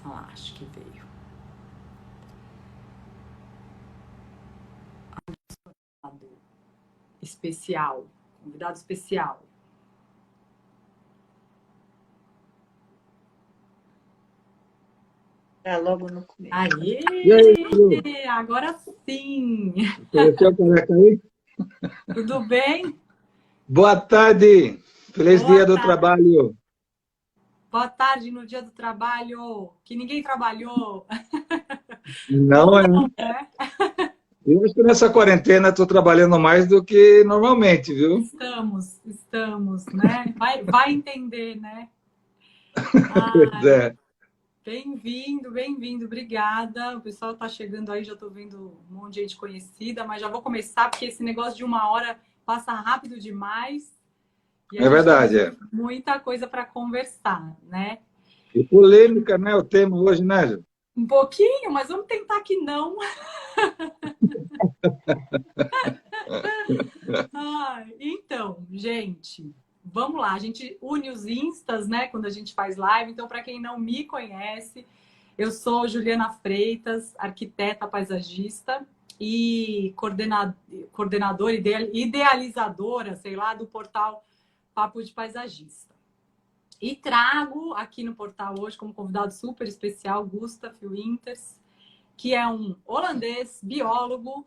Olha lá, acho que veio. Especial, convidado especial. Logo no começo. Aê! E aí, Lu? Agora sim! Apareceu a caneca aí? Tudo bem? Boa tarde! Feliz Boa dia do tarde. trabalho! Boa tarde no dia do trabalho, que ninguém trabalhou. Não Ou é? não, né? Eu acho que nessa quarentena estou trabalhando mais do que normalmente, viu? Estamos, né? Vai entender, né? Pois Ai, é. bem-vindo, obrigada. O pessoal está chegando aí, já estou vendo um monte de gente conhecida, mas já vou começar, porque esse negócio de 1 hora passa rápido demais e a É gente tem verdade, é. muita coisa para conversar, né? E polêmica, né? O tema hoje, né, Ju? Um pouquinho, mas vamos tentar que não. Então, gente, vamos lá. A gente une os instas, né? Quando a gente faz live. Então, para quem não me conhece, eu sou Juliana Freitas, arquiteta paisagista e coordenadora, idealizadora, sei lá, do portal Papo de Paisagista. E trago aqui no portal hoje como convidado super especial Gustav Winters, que é um holandês biólogo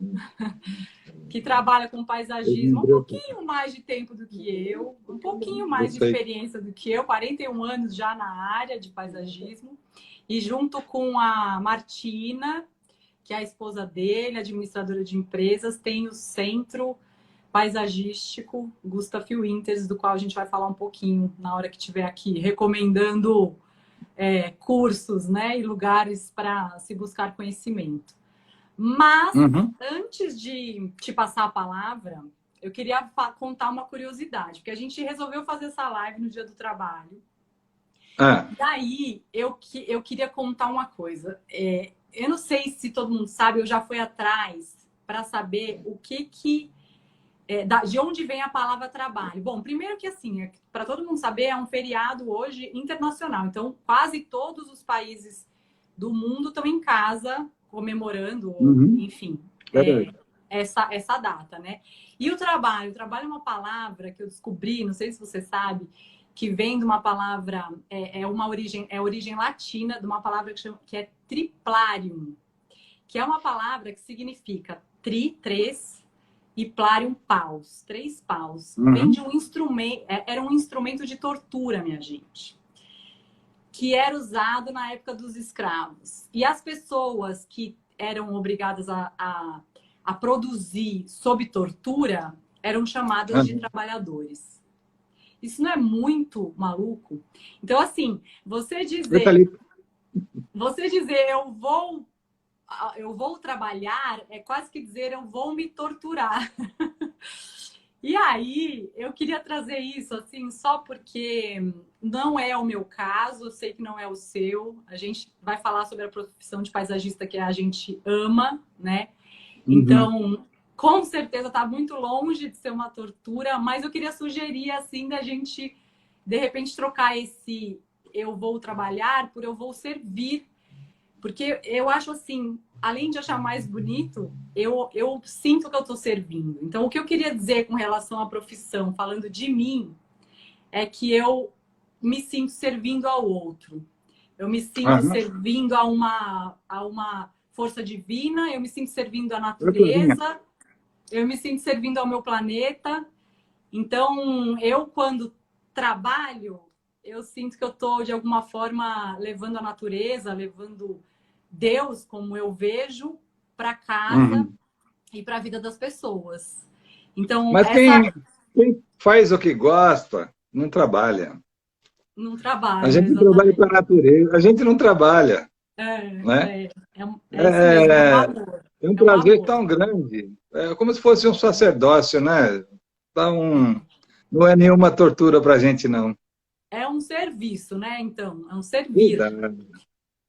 que trabalha com paisagismo há um pouquinho mais de tempo do que eu, um pouquinho mais de experiência do que eu, 41 anos já na área de paisagismo, e junto com a Martina, que é a esposa dele, administradora de empresas, tem o Centro Paisagístico Gustav Winters, do qual a gente vai falar um pouquinho na hora que estiver aqui, recomendando cursos, né, e lugares para se buscar conhecimento. Mas, antes de te passar a palavra, eu queria contar uma curiosidade, porque a gente resolveu fazer essa live no Dia do Trabalho. Daí, eu queria contar uma coisa. Eu não sei se todo mundo sabe, eu já fui atrás para saber o que de onde vem a palavra trabalho. Bom, primeiro que assim, para todo mundo saber, é um feriado hoje internacional. Então, quase todos os países do mundo estão em casa comemorando, enfim, essa data, né? E o trabalho é uma palavra que eu descobri, não sei se você sabe, que vem de uma palavra, origem latina, de uma palavra que é triplarium, que é uma palavra que significa três, e plarium paus, 3 paus. Vem de um instrumento, era um instrumento de tortura, minha gente, que era usado na época dos escravos. E as pessoas que eram obrigadas a produzir sob tortura eram chamadas de trabalhadores. Isso não é muito maluco? Então, assim, você dizer eu vou trabalhar é quase que dizer eu vou me torturar. E aí, eu queria trazer isso, assim, só porque não é o meu caso, eu sei que não é o seu. A gente vai falar sobre a profissão de paisagista que a gente ama, né? Então, com certeza está muito longe de ser uma tortura, mas eu queria sugerir, assim, da gente, de repente, trocar esse eu vou trabalhar por eu vou servir. Porque eu acho assim, além de achar mais bonito, eu sinto que eu estou servindo. Então, o que eu queria dizer com relação à profissão, falando de mim, é que eu me sinto servindo ao outro. Eu me sinto servindo a uma força divina, eu me sinto servindo à natureza, eu me sinto servindo ao meu planeta. Então, eu, quando trabalho, eu sinto que eu estou, de alguma forma, levando a natureza, levando Deus, como eu vejo, para casa e para a vida das pessoas. Então, mas quem faz o que gosta, não trabalha. Não A trabalha, gente trabalha exatamente. para a natureza, a gente não trabalha, né? É isso mesmo, é um É, amor. é um É um prazer amor. tão grande. É como se fosse um sacerdócio, né? Então, não é nenhuma tortura para a gente, não. É um serviço, né? Então, é um servir. Cuidado.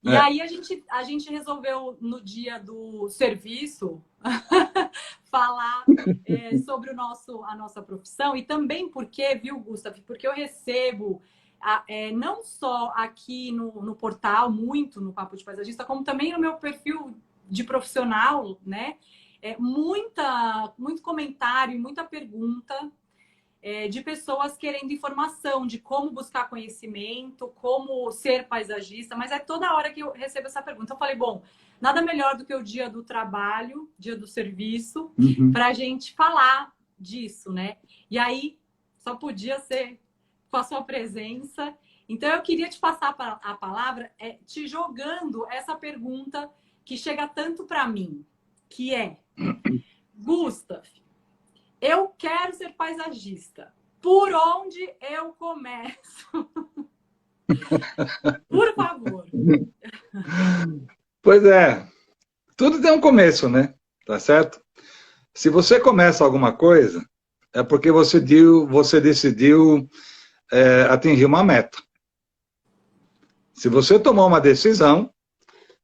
E aí a gente resolveu, no dia do serviço, falar sobre a nossa profissão. E também porque, viu, Gustavo? Porque eu recebo não só aqui no portal, muito no Papo de Paisagista, como também no meu perfil de profissional, né? Muito comentário, muita pergunta de pessoas querendo informação de como buscar conhecimento, como ser paisagista, mas é toda hora que eu recebo essa pergunta. Eu falei, bom, nada melhor do que o dia do trabalho, dia do serviço, para a gente falar disso, né? E aí, só podia ser com a sua presença. Então, eu queria te passar a palavra, te jogando essa pergunta que chega tanto para mim, que é, Gustav, eu quero ser paisagista. Por onde eu começo? Por favor. Pois é, tudo tem um começo, né? Tá certo? Se você começa alguma coisa, é porque você decidiu atingir uma meta. Se você tomar uma decisão,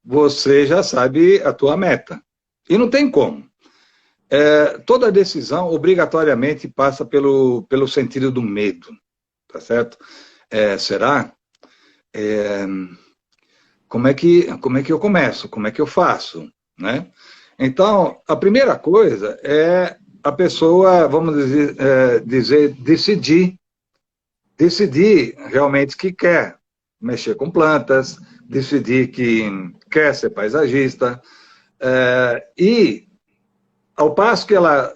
você já sabe a tua meta. E não tem como. Toda decisão obrigatoriamente passa pelo sentido do medo, tá certo? Será? Como é que eu começo? Como é que eu faço? Né? Então, a primeira coisa é a pessoa, vamos dizer, decidir realmente que quer mexer com plantas, decidir que quer ser paisagista, e ao passo que ela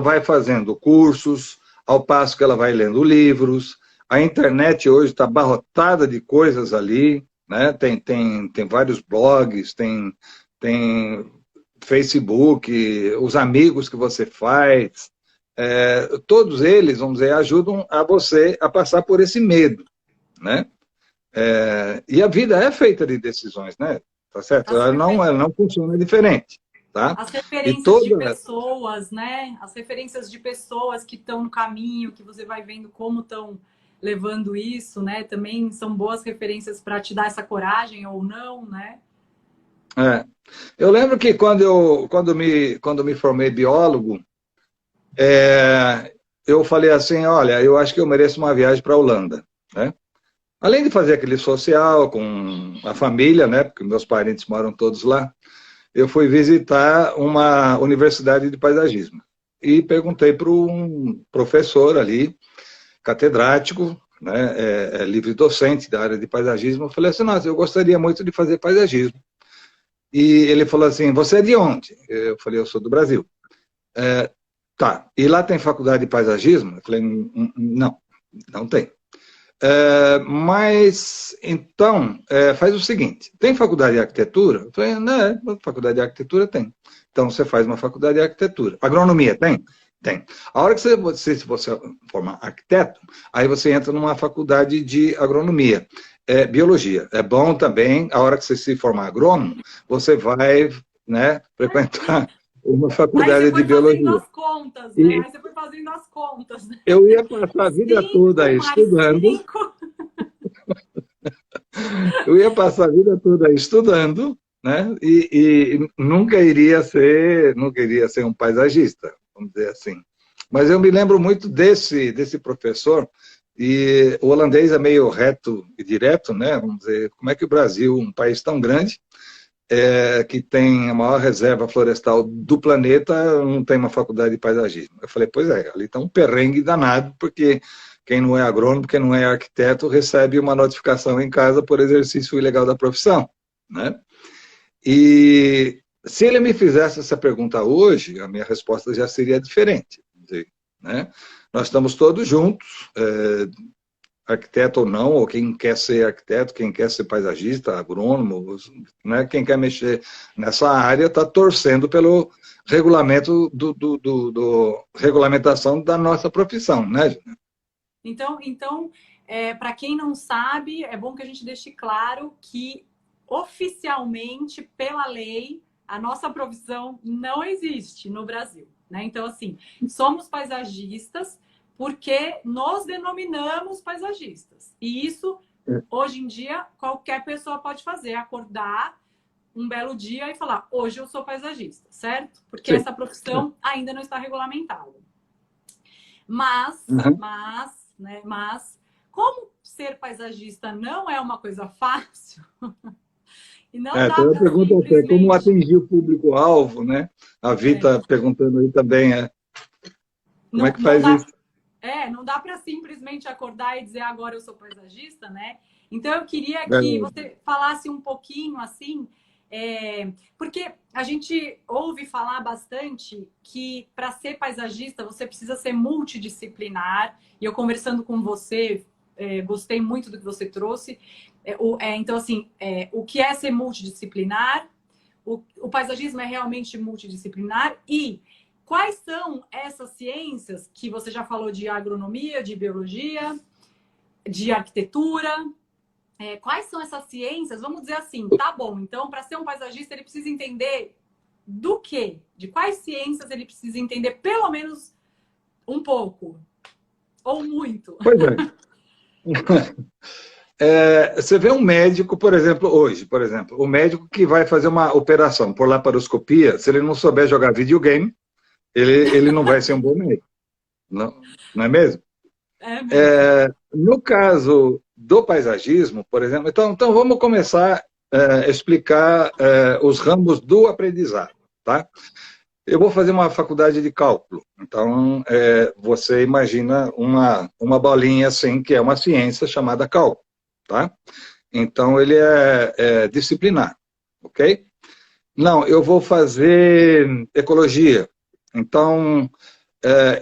vai fazendo cursos, ao passo que ela vai lendo livros, a internet hoje está abarrotada de coisas ali, né? Tem vários blogs, tem Facebook, os amigos que você faz, todos eles, vamos dizer, ajudam a você a passar por esse medo, né? E a vida é feita de decisões, né? Tá certo? Ela não funciona diferente. Tá? As referências de pessoas, né? As referências de pessoas que estão no caminho, que você vai vendo como estão levando isso, né? Também são boas referências para te dar essa coragem ou não, né? Eu lembro que quando me formei biólogo, eu falei assim, olha, eu acho que eu mereço uma viagem para a Holanda, né? Além de fazer aquele social com a família, né? Porque meus parentes moram todos lá. Eu fui visitar uma universidade de paisagismo e perguntei para um professor ali, catedrático, né, livre docente da área de paisagismo. Eu falei assim, nossa, eu gostaria muito de fazer paisagismo. E ele falou assim, você é de onde? Eu falei, eu sou do Brasil. Tá, e lá tem faculdade de paisagismo? Eu falei, não, não tem. Mas, então, faz o seguinte, tem faculdade de arquitetura? Eu falei, não, faculdade de arquitetura tem. Então, você faz uma faculdade de arquitetura. Agronomia tem? Tem. A hora que se você formar arquiteto, aí você entra numa faculdade de agronomia. Biologia. É bom também, a hora que você se formar agrônomo, você vai, né, frequentar uma faculdade de biologia. As contas, né? Aí você foi fazendo as contas. Né? Eu ia passar a vida toda estudando. Eu ia passar a vida toda estudando, né? E nunca iria ser um paisagista, vamos dizer assim. Mas eu me lembro muito desse professor, e o holandês é meio reto e direto, né? Vamos dizer, como é que o Brasil, um país tão grande, que tem a maior reserva florestal do planeta, não tem uma faculdade de paisagismo. Eu falei, pois é, ali está um perrengue danado, porque quem não é agrônomo, quem não é arquiteto, recebe uma notificação em casa por exercício ilegal da profissão, né? E se ele me fizesse essa pergunta hoje, a minha resposta já seria diferente, né? Nós estamos todos juntos, arquiteto ou não, ou quem quer ser arquiteto, quem quer ser paisagista, agrônomo, né? Quem quer mexer nessa área está torcendo pelo regulamento regulamentação da nossa profissão, né, Gina? Então para quem não sabe, é bom que a gente deixe claro que oficialmente, pela lei, a nossa profissão não existe no Brasil, né? Então, assim, somos paisagistas porque nos denominamos paisagistas. E isso, hoje em dia, qualquer pessoa pode fazer, acordar um belo dia e falar, hoje eu sou paisagista, certo? Porque essa profissão ainda não está regulamentada. Mas, como ser paisagista não é uma coisa fácil. E não dá Então eu para pergunto até como simplesmente... atingir o público-alvo, né? A Vi É, está perguntando aí também, como é não, que faz isso? não dá para simplesmente acordar e dizer agora eu sou paisagista, né? Então eu queria que É, você falasse um pouquinho assim, porque a gente ouve falar bastante que para ser paisagista você precisa ser multidisciplinar. E eu conversando com você, gostei muito do que você trouxe. Então assim, o que é ser multidisciplinar? O paisagismo é realmente multidisciplinar e quais são essas ciências que você já falou de agronomia, de biologia, de arquitetura? Quais são essas ciências? Vamos dizer assim, tá bom, então para ser um paisagista ele precisa entender do quê? De quais ciências ele precisa entender pelo menos um pouco? Ou muito? pois é. Você vê um médico, por exemplo, hoje, por exemplo, o médico que vai fazer uma operação por laparoscopia, se ele não souber jogar videogame, ele não vai ser um bom médico, não é mesmo? É mesmo. No caso do paisagismo, por exemplo, então vamos começar a explicar os ramos do aprendizado, tá? Eu vou fazer uma faculdade de cálculo, então você imagina uma bolinha assim, que é uma ciência chamada cálculo, tá? Então ele é disciplinar, ok? Não, eu vou fazer ecologia, então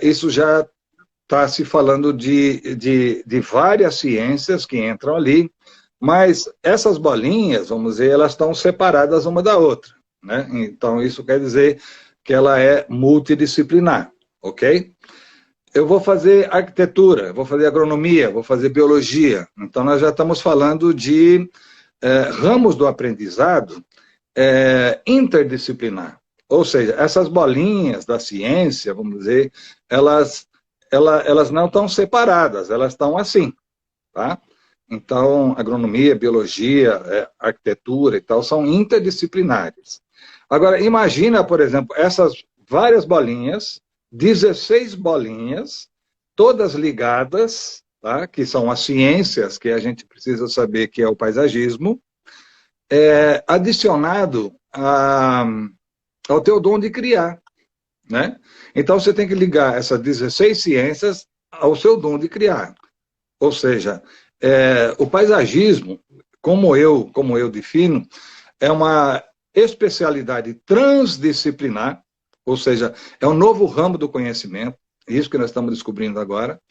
isso já está se falando de várias ciências que entram ali, mas essas bolinhas, vamos dizer, elas estão separadas uma da outra, né? Então, isso quer dizer que ela é multidisciplinar, ok? Eu vou fazer arquitetura, vou fazer agronomia, vou fazer biologia. Então, nós já estamos falando de ramos do aprendizado interdisciplinar. Ou seja, essas bolinhas da ciência, vamos dizer, elas não estão separadas, elas estão assim, tá? Então, agronomia, biologia, arquitetura e tal, são interdisciplinares. Agora, imagina, por exemplo, essas várias bolinhas, 16 bolinhas, todas ligadas, tá? Que são as ciências que a gente precisa saber que é o paisagismo, adicionado ao teu dom de criar, né? Então, você tem que ligar essas 16 ciências ao seu dom de criar. Ou seja, o paisagismo, como eu defino, é uma especialidade transdisciplinar, ou seja, é um novo ramo do conhecimento, isso que nós estamos descobrindo agora,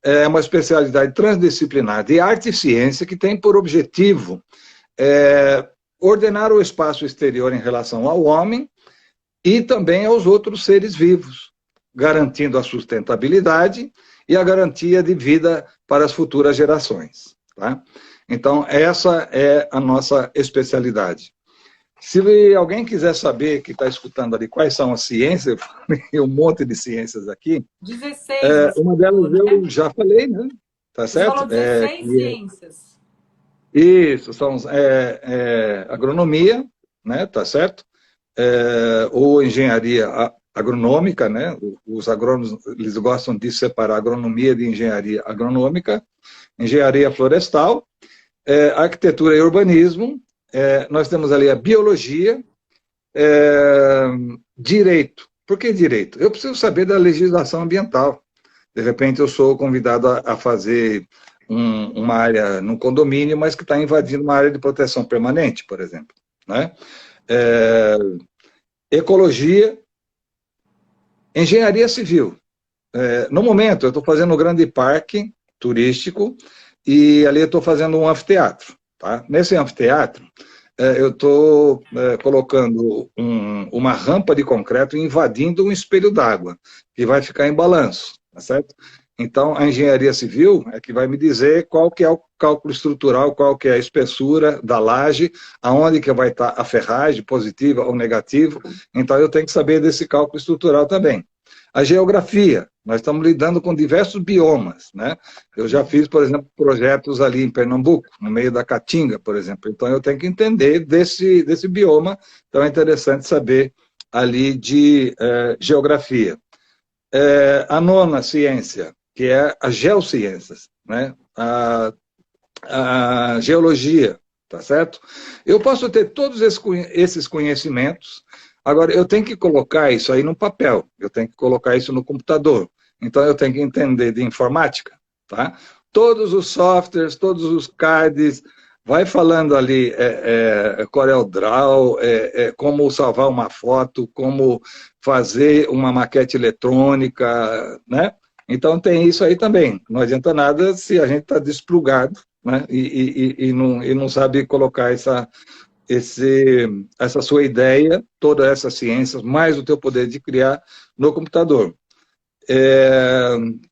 é uma especialidade transdisciplinar de arte e ciência que tem por objetivo ordenar o espaço exterior em relação ao homem e também aos outros seres vivos, garantindo a sustentabilidade e a garantia de vida para as futuras gerações. Tá? Então, essa é a nossa especialidade. Se alguém quiser saber, que está escutando ali, quais são as ciências, eu falei um monte de ciências aqui, 16, você uma falou, delas né? eu já falei, né? Tá Você falou certo? 16 ciências. Isso, são agronomia, né? Tá certo? Ou engenharia agronômica, né? Os agrônomos eles gostam de separar agronomia de engenharia agronômica, engenharia florestal, arquitetura e urbanismo, nós temos ali a biologia, direito. Por que direito? Eu preciso saber da legislação ambiental. De repente eu sou convidado a fazer uma área num condomínio, mas que está invadindo uma área de proteção permanente, por exemplo, né? Ecologia, engenharia civil. No momento, eu estou fazendo um grande parque turístico e ali eu estou fazendo um anfiteatro. Tá? Nesse anfiteatro, eu estou colocando uma rampa de concreto invadindo um espelho d'água, que vai ficar em balanço, tá certo? Então, a engenharia civil é que vai me dizer qual que é o cálculo estrutural, qual que é a espessura da laje, aonde que vai estar a ferragem, positiva ou negativa. Então, eu tenho que saber desse cálculo estrutural também. A geografia, nós estamos lidando com diversos biomas, né? Eu já fiz, por exemplo, projetos ali em Pernambuco, no meio da Caatinga, por exemplo. Então, eu tenho que entender desse bioma. Então, é interessante saber ali de geografia. A nona ciência, que é as geociências, né? a geologia, tá certo? Eu posso ter todos esses conhecimentos, agora eu tenho que colocar isso aí no papel, eu tenho que colocar isso no computador. Então eu tenho que entender de informática, tá? Todos os softwares, todos os cards, vai falando ali CorelDRAW, como salvar uma foto, como fazer uma maquete eletrônica, né? Então tem isso aí também. Não adianta nada se a gente está desplugado, né? E não sabe colocar essa sua ideia, todas essas ciências, mais o teu poder de criar no computador.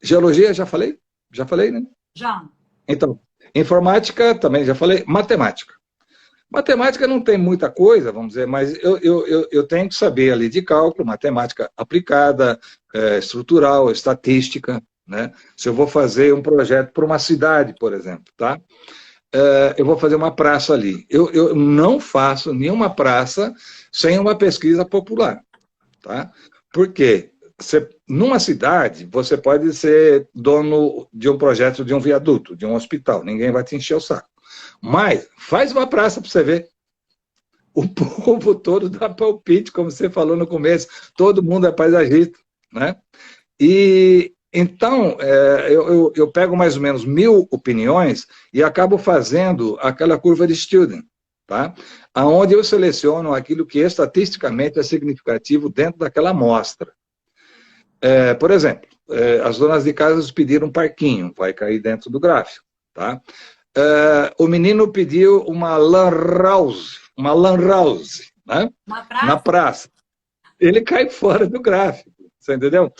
Geologia, já falei? Já falei, né? Já. Então, informática, também já falei. Matemática. Matemática não tem muita coisa, vamos dizer, mas eu tenho que saber ali de cálculo, matemática aplicada, estrutural, estatística, né? Se eu vou fazer um projeto para uma cidade, por exemplo, tá? Eu vou fazer uma praça ali. Eu não faço nenhuma praça sem uma pesquisa popular, tá? Por quê? Numa cidade, você pode ser dono de um projeto de um viaduto, de um hospital, ninguém vai te encher o saco. Mas faz uma praça para você ver. O povo todo dá palpite, como você falou no começo, todo mundo é paisagista, né? E então eu pego mais ou menos 1.000 opiniões e acabo fazendo aquela curva de Student, tá? Aonde eu seleciono aquilo que estatisticamente é significativo dentro daquela amostra. Por exemplo, as donas de casa pediram um parquinho, vai cair dentro do gráfico, tá? O menino pediu uma lan house, né? Na Na praça? praça. Ele cai fora do gráfico, você entendeu?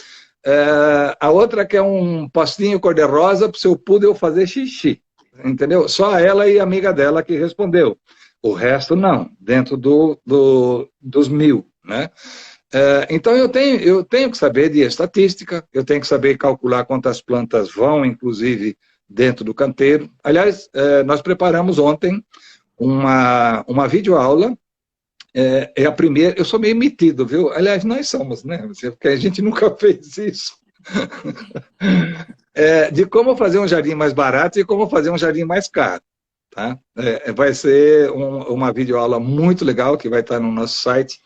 A outra quer um postinho cor-de-rosa para o seu poodle fazer xixi, entendeu? Só ela e a amiga dela que respondeu. O resto não, dentro dos 1.000, né? Então eu tenho que saber de estatística, eu tenho que saber calcular quantas plantas vão, inclusive, dentro do canteiro. Aliás, nós preparamos ontem uma videoaula. É a primeira, eu sou meio metido, viu? Aliás, nós somos, né? Porque a gente nunca fez isso. De como fazer um jardim mais barato e como fazer um jardim mais caro. Tá? Vai ser uma videoaula muito legal que vai estar no nosso site.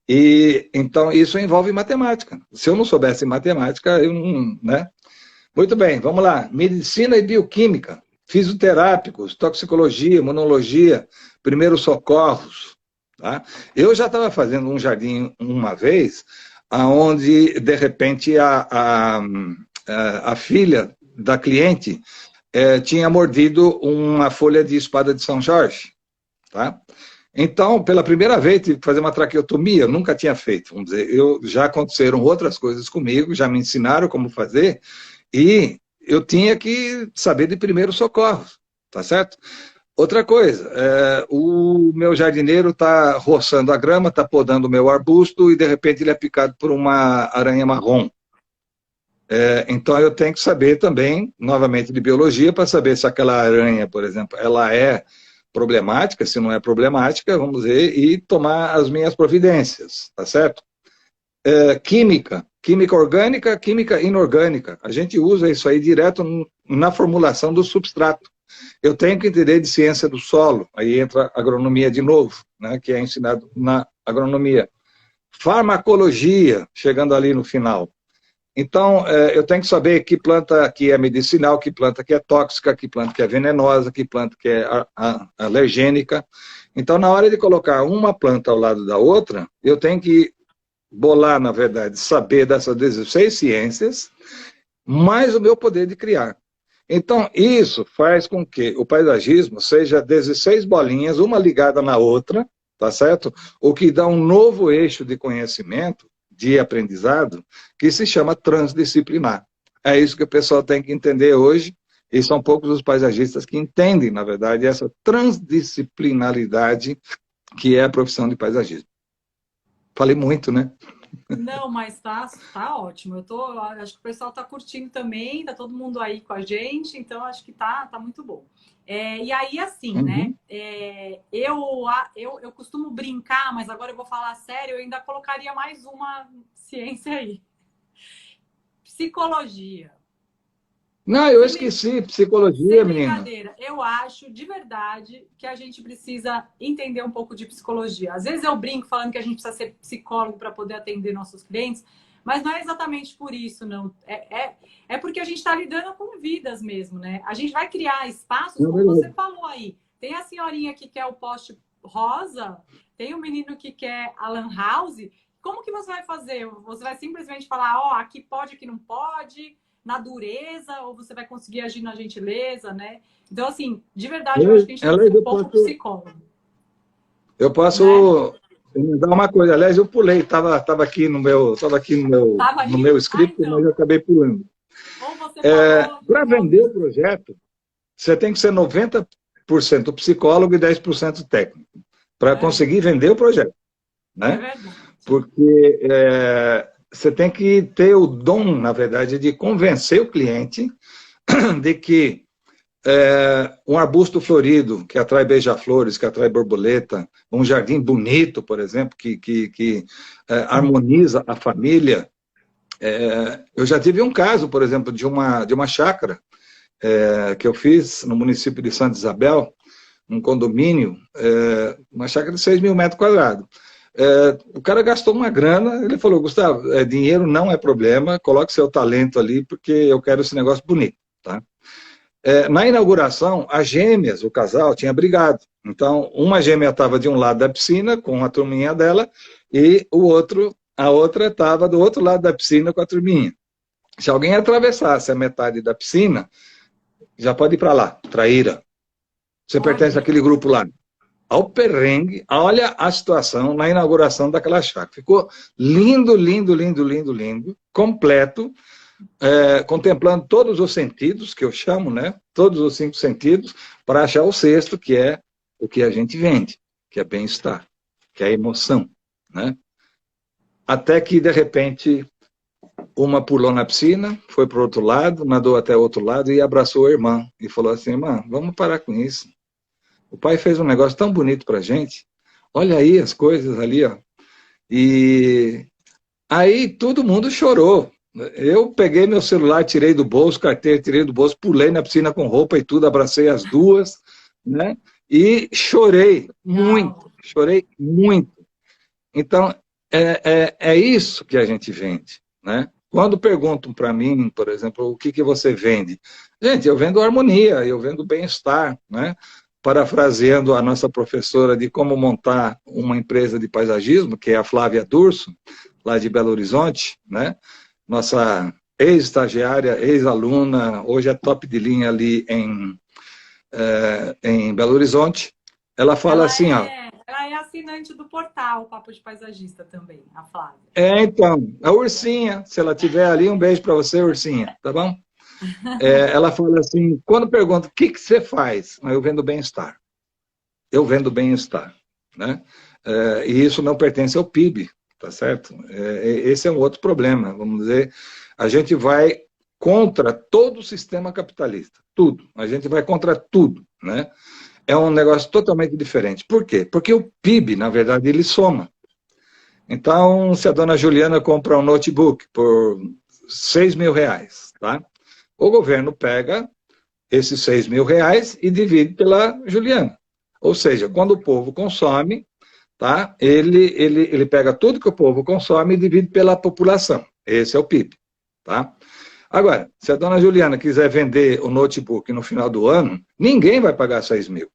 E então isso envolve matemática. Se eu não soubesse matemática, eu não, né? Muito bem, vamos lá. Medicina e bioquímica, fisioterápicos, toxicologia, imunologia, primeiros socorros. Tá? Eu já estava fazendo um jardim uma vez, aonde de repente a filha da cliente tinha mordido uma folha de espada de São Jorge. Tá? Então, pela primeira vez, tive que fazer uma traqueotomia, eu nunca tinha feito, vamos dizer, já aconteceram outras coisas comigo, já me ensinaram como fazer, e eu tinha que saber de primeiros socorros, tá certo? Outra coisa, o meu jardineiro está roçando a grama, está podando o meu arbusto, e de repente ele é picado por uma aranha marrom. Então eu tenho que saber também, novamente, de biologia, para saber se aquela aranha, por exemplo, ela é problemática, se não é problemática, vamos ver, e tomar as minhas providências, tá certo? Química orgânica, química inorgânica. A gente usa isso aí direto na formulação do substrato. Eu tenho que entender de ciência do solo, aí entra a agronomia de novo, né, que é ensinado na agronomia. Farmacologia, chegando ali no final. Então, eu tenho que saber que planta que é medicinal, que planta que é tóxica, que planta que é venenosa, que planta que é alergênica. Então, na hora de colocar uma planta ao lado da outra, eu tenho que bolar, na verdade, saber dessas 16 ciências, mais o meu poder de criar. Então, isso faz com que o paisagismo seja 16 bolinhas, uma ligada na outra, tá certo? O que dá um novo eixo de conhecimento, de aprendizado, que se chama transdisciplinar. É isso que o pessoal tem que entender hoje, e são poucos os paisagistas que entendem, na verdade, essa transdisciplinaridade que é a profissão de paisagismo. Falei muito, né? Não, mas tá ótimo. Acho que o pessoal tá curtindo também, tá todo mundo aí com a gente, então acho que tá muito bom. E aí, assim, né? Uhum. Eu costumo brincar, mas agora eu vou falar sério, eu ainda colocaria mais uma ciência aí. Psicologia. Não, eu esqueci, psicologia, Sem menina. brincadeira, eu acho de verdade que a gente precisa entender um pouco de psicologia. Às vezes eu brinco falando que a gente precisa ser psicólogo para poder atender nossos clientes, mas não é exatamente por isso, não. É porque a gente está lidando com vidas mesmo, né? A gente vai criar espaços, Não, como você beleza. falou aí. Tem a senhorinha que quer o poste rosa, tem o menino que quer a lan house. Como que você vai fazer? Você vai simplesmente falar, ó, aqui pode, aqui não pode, na dureza, ou você vai conseguir agir na gentileza, né? Então, assim, de verdade, eu acho que a gente tem que Ela, ser um eu pouco posso, psicólogo, eu né? posso dar uma coisa. Aliás, eu pulei, tava aqui Tava no aí? meu Ah, script, mas eu então. acabei pulando. Ou você falou, eu Para não vender o ouvi. projeto, você tem que ser 90% psicólogo e 10% técnico, para É, conseguir vender o projeto, é né? verdade. Porque você tem que ter o dom, na verdade, de convencer o cliente de que um arbusto florido que atrai beija-flores, que atrai borboleta, um jardim bonito, por exemplo, que harmoniza a família. Eu já tive um caso, por exemplo, de uma chácara que eu fiz no município de Santa Isabel, um condomínio, uma chácara de 6 mil metros quadrados. O cara gastou uma grana, ele falou, Gustavo, dinheiro não é problema, coloque seu talento ali, porque eu quero esse negócio bonito, tá? Na inauguração, as gêmeas, o casal, tinha brigado. Então, uma gêmea estava de um lado da piscina, com a turminha dela, e a outra estava do outro lado da piscina com a turminha. Se alguém atravessasse a metade da piscina, já pode ir para lá, traíra. Você pertence Olha, àquele grupo lá. Ao perrengue, olha a situação na inauguração daquela chácara. Ficou lindo, lindo, lindo, lindo, lindo, completo, contemplando todos os sentidos, que eu chamo, né? Todos os 5 sentidos, para achar o sexto, que é o que a gente vende, que é bem-estar, que é emoção, né? Até que, de repente, uma pulou na piscina, foi para o outro lado, nadou até o outro lado e abraçou a irmã. E falou assim, irmã, vamos parar com isso. O pai fez um negócio tão bonito para a gente. Olha aí as coisas ali, ó. E aí todo mundo chorou. Eu peguei meu celular, tirei do bolso, carteira, tirei do bolso, pulei na piscina com roupa e tudo, abracei as duas, né? E legal. chorei muito. Então, é isso que a gente vende, né? Quando perguntam para mim, por exemplo, o que você vende? Gente, eu vendo harmonia, eu vendo bem-estar, né? Parafraseando a nossa professora de como montar uma empresa de paisagismo, que é a Flávia Durso, lá de Belo Horizonte, né? Nossa ex-estagiária, ex-aluna, hoje é top de linha ali em Belo Horizonte. Ela fala assim, ó, Ela é assinante do portal Papo de Paisagista também, a Flávia. então, a Ursinha, se ela tiver ali, um beijo para você, Ursinha, tá bom? Ela fala assim, quando pergunta, o que você faz? Eu vendo bem-estar. Eu vendo bem-estar, né? E isso não pertence ao PIB, tá certo? Esse é um outro problema, vamos dizer, a gente vai contra todo o sistema capitalista, tudo, a gente vai contra tudo, né? É um negócio totalmente diferente. Por quê? Porque o PIB, na verdade, ele soma. Então, se a dona Juliana compra um notebook por 6 mil reais, tá? O governo pega esses 6 mil reais e divide pela Juliana. Ou seja, quando o povo consome, tá? Ele pega tudo que o povo consome e divide pela população. Esse é o PIB, tá? Agora, se a dona Juliana quiser vender o notebook no final do ano, ninguém vai pagar 6 mil.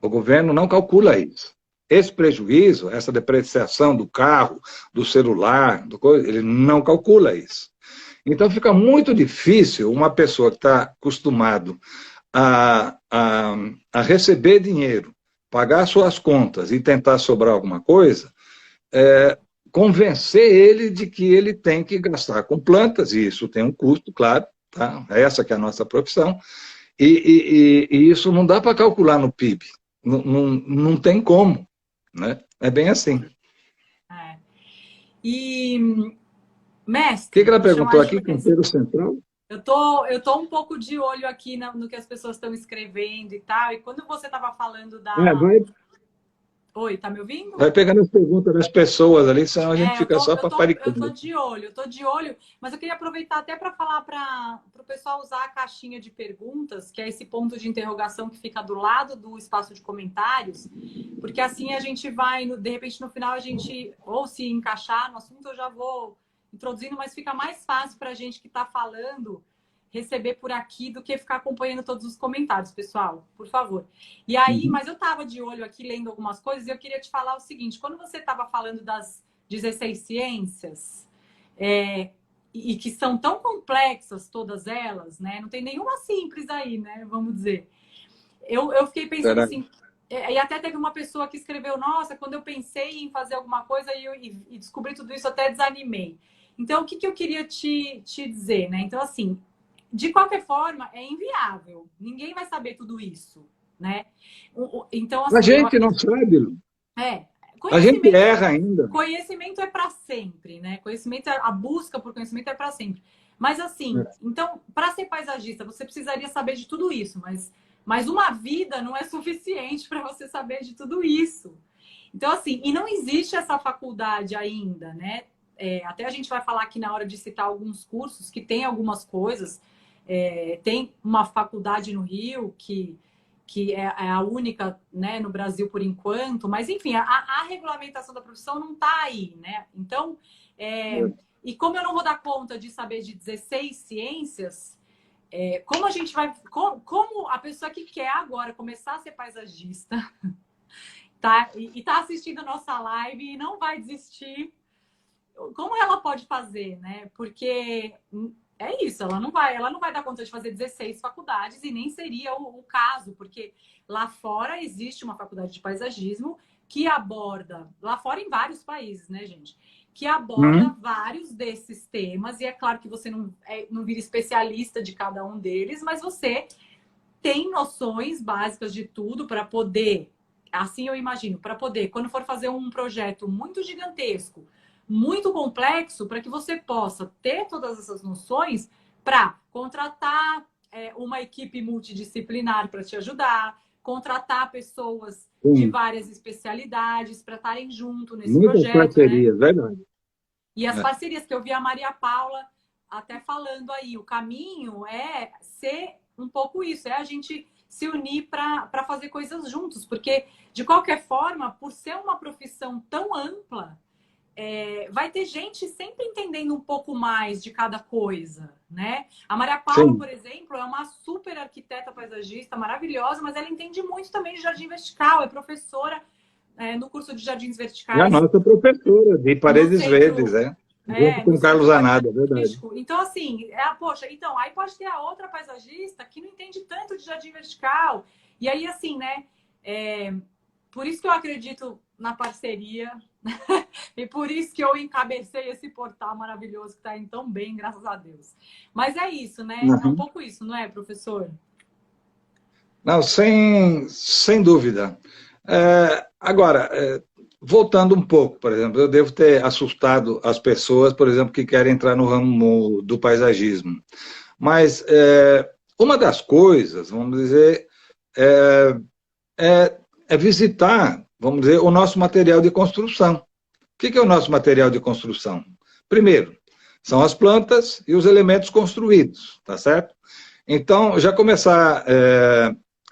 O governo não calcula isso. Esse prejuízo, essa depreciação do carro, do celular, ele não calcula isso. Então fica muito difícil uma pessoa que está acostumado a receber dinheiro, pagar suas contas e tentar sobrar alguma coisa, convencer ele de que ele tem que gastar com plantas, e isso tem um custo, claro, tá? Essa que é a nossa profissão, e isso não dá para calcular no PIB, não tem como, né? É bem assim. O É. E, que mestre, ela vou chamar perguntou de aqui, mestre. canteiro central? Eu tô um pouco de olho aqui no que as pessoas estão escrevendo e tal. E quando você estava falando da. Vai, Oi, tá me ouvindo? Vai pegando as perguntas das pessoas ali, senão a gente É, fica só eu paparicando. tô de olho, mas eu queria aproveitar até para falar para o pessoal usar a caixinha de perguntas, que é esse ponto de interrogação que fica do lado do espaço de comentários, porque assim a gente vai, de repente no final a gente, ou se encaixar no assunto, eu já vou introduzindo, mas fica mais fácil para a gente que está falando receber por aqui do que ficar acompanhando todos os comentários, pessoal, por favor. E aí, Uhum. mas eu estava de olho aqui lendo algumas coisas e eu queria te falar o seguinte: quando você estava falando das 16 ciências, e que são tão complexas todas elas, né? Não tem nenhuma simples aí, né? Vamos dizer. Eu fiquei pensando Verdade. assim, e até teve uma pessoa que escreveu, nossa, quando eu pensei em fazer alguma coisa e descobri tudo isso, até desanimei. Então, o que eu queria te dizer, né? Então, assim, de qualquer forma, é inviável. Ninguém vai saber tudo isso, né? Então, A assim, gente não sabe, Lu. é, A gente conhecimento, erra ainda. conhecimento é para sempre, né? Conhecimento, a busca por conhecimento é para sempre. Mas assim, então, para ser paisagista, você precisaria saber de tudo isso, mas uma vida não é suficiente para você saber de tudo isso. Então, assim, e não existe essa faculdade ainda, né? Até a gente vai falar aqui na hora de citar alguns cursos que tem algumas coisas. Tem uma faculdade no Rio que é a única, né, no Brasil por enquanto, mas enfim, a regulamentação da profissão não está aí, né? Então, e como eu não vou dar conta de saber de 16 ciências, como a gente vai. Como a pessoa que quer agora começar a ser paisagista, tá? E tá assistindo a nossa live e não vai desistir, como ela pode fazer, né? Porque é isso, ela não vai dar conta de fazer 16 faculdades e nem seria o caso, porque lá fora existe uma faculdade de paisagismo que aborda, lá fora em vários países, né, gente? Que aborda Uhum. vários desses temas, e é claro que você não vira especialista de cada um deles, mas você tem noções básicas de tudo para poder, assim eu imagino, para poder, quando for fazer um projeto muito gigantesco, muito complexo, para que você possa ter todas essas noções para contratar uma equipe multidisciplinar para te ajudar, contratar pessoas de Sim. várias especialidades para estarem junto nesse Muitas projeto, né? parcerias, verdade. E as É. parcerias que eu vi a Maria Paula até falando aí, o caminho é ser um pouco isso, é a gente se unir para fazer coisas juntos, porque de qualquer forma, por ser uma profissão tão ampla, vai ter gente sempre entendendo um pouco mais de cada coisa, né? A Maria Paula, Sim. por exemplo, é uma super arquiteta paisagista maravilhosa, mas ela entende muito também de jardim vertical, é professora no curso de jardins É a verticais nossa professora de no Paredes Verdes, centro, junto com no o Carlos Centro Anada, é verdade. Paisagístico. Então, assim, poxa, então, aí pode ter a outra paisagista que não entende tanto de jardim vertical. E aí, assim, né? Por isso que eu acredito na parceria e por isso que eu encabecei esse portal maravilhoso que está indo tão bem, graças a Deus. Mas é isso, né? É um Uhum. pouco isso, não é, professor? Não, sem dúvida. Agora, voltando um pouco, por exemplo, eu devo ter assustado as pessoas, por exemplo, que querem entrar no ramo do paisagismo. Mas uma das coisas, vamos dizer, é, é visitar, vamos dizer, o nosso material de construção. O que é o nosso material de construção? Primeiro, são as plantas e os elementos construídos, tá certo? Então, já começar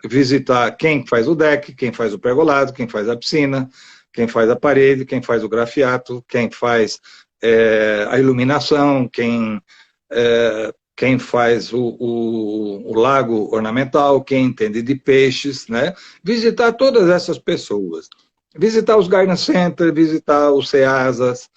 visitar quem faz o deck, quem faz o pergolado, quem faz a piscina, quem faz a parede, quem faz o grafiato, quem faz a iluminação, quem faz o lago ornamental, quem entende de peixes, né? Visitar todas essas pessoas. Visitar os garden centers, visitar os CEASAs,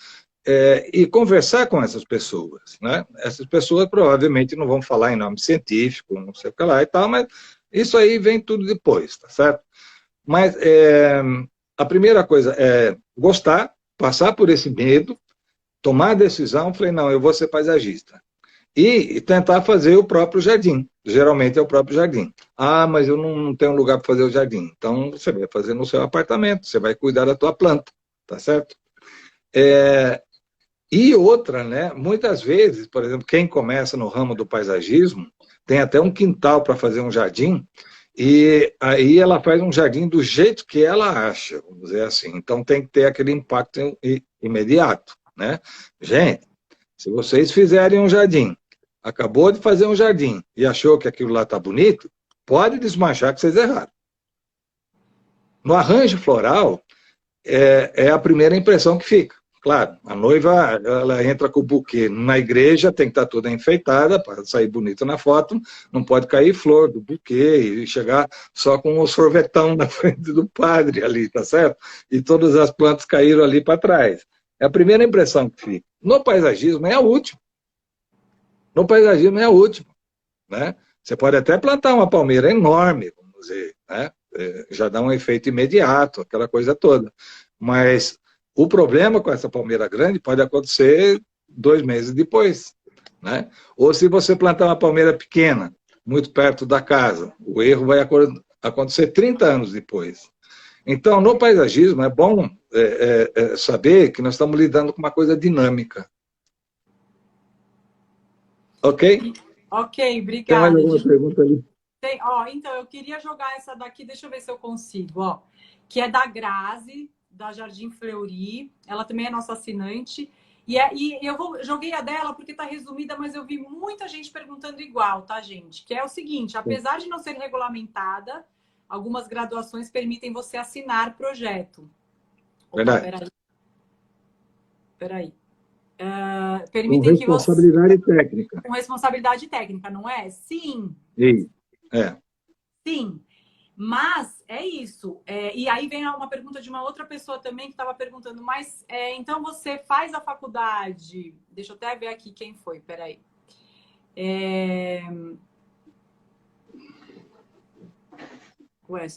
e conversar com essas pessoas, né? Essas pessoas provavelmente não vão falar em nome científico, não sei o que lá e tal, mas isso aí vem tudo depois, tá certo? Mas a primeira coisa é gostar, passar por esse medo, tomar a decisão, falei, não, eu vou ser paisagista. E tentar fazer o próprio jardim. Geralmente é o próprio jardim. Ah, mas eu não tenho lugar para fazer o jardim. Então você vai fazer no seu apartamento, você vai cuidar da tua planta, tá certo? E outra, né? Muitas vezes, por exemplo, quem começa no ramo do paisagismo tem até um quintal para fazer um jardim E aí ela faz um jardim do jeito que ela acha, vamos dizer assim. Então tem que ter aquele impacto imediato, né? Gente, se vocês fizerem um jardim, acabou de fazer um jardim e achou que aquilo lá está bonito, pode desmanchar que vocês erraram. No arranjo floral, é a primeira impressão que fica. Claro, a noiva, ela entra com o buquê na igreja, tem que estar toda enfeitada para sair bonita na foto, não pode cair flor do buquê e chegar só com o sorvetão na frente do padre ali, tá certo? E todas as plantas caíram ali para trás. É a primeira impressão que fica. No paisagismo é a última. No paisagismo é a última, né? Você pode até plantar uma palmeira enorme, vamos dizer, né? Já dá um efeito imediato, aquela coisa toda. Mas o problema com essa palmeira grande pode acontecer 2 meses depois, né? Ou se você plantar uma palmeira pequena, muito perto da casa, o erro vai acontecer 30 anos depois. Então, no paisagismo, é bom saber que nós estamos lidando com uma coisa dinâmica. Ok? Ok, Tem mais obrigada. alguma pergunta ali? Então, eu queria jogar essa daqui, deixa eu ver se eu consigo, ó. Que é da Grazi, da Jardim Fleury. Ela também é nossa assinante. E joguei a dela porque está resumida, mas eu vi muita gente perguntando igual, tá, gente? Que é o seguinte, apesar de não ser regulamentada, algumas graduações permitem você assinar projeto. Verdade. Peraí. Com responsabilidade técnica. Com responsabilidade técnica, não é? Sim. Sim. Mas é isso. E aí vem uma pergunta de uma outra pessoa também que estava perguntando, mas então você faz a faculdade. Deixa eu até ver aqui quem foi, peraí.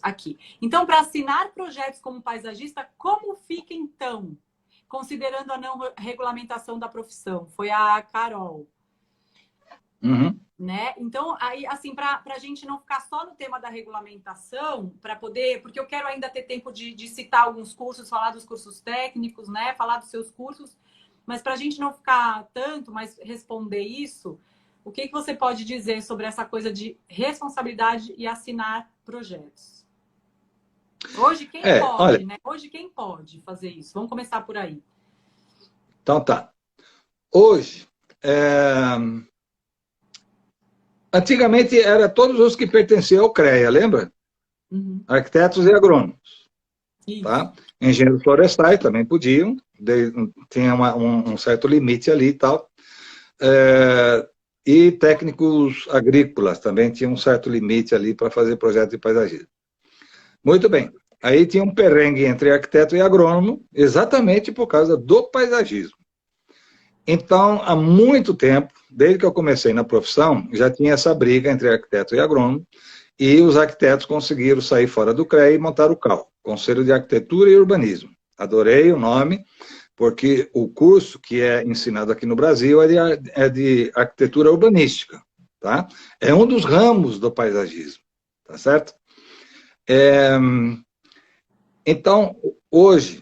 Aqui. Então, para assinar projetos como paisagista, como fica então? Considerando a não regulamentação da profissão. Foi a Carol. Uhum. Né? Então, aí, assim, para a gente não ficar só no tema da regulamentação, para poder, porque eu quero ainda ter tempo de citar alguns cursos, falar dos cursos técnicos, né? Falar dos seus cursos, mas para a gente não ficar tanto, mas responder isso, o que você pode dizer sobre essa coisa de responsabilidade e assinar projetos? Hoje quem pode, olha, né? Hoje quem pode fazer isso? Vamos começar por aí. Então tá. Hoje, antigamente era todos os que pertenciam ao CREA, lembra? Uhum. Arquitetos e agrônomos. Tá? Engenheiros florestais também podiam, tinha um certo limite ali e tal. E técnicos agrícolas também tinham um certo limite ali para fazer projeto de paisagismo. Muito bem. Aí tinha um perrengue entre arquiteto e agrônomo, exatamente por causa do paisagismo. Então, há muito tempo, desde que eu comecei na profissão, já tinha essa briga entre arquiteto e agrônomo, e os arquitetos conseguiram sair fora do CREA e montar o CAU, Conselho de Arquitetura e Urbanismo. Adorei o nome, porque o curso que é ensinado aqui no Brasil é de arquitetura urbanística, tá? É um dos ramos do paisagismo, tá certo? Então, hoje,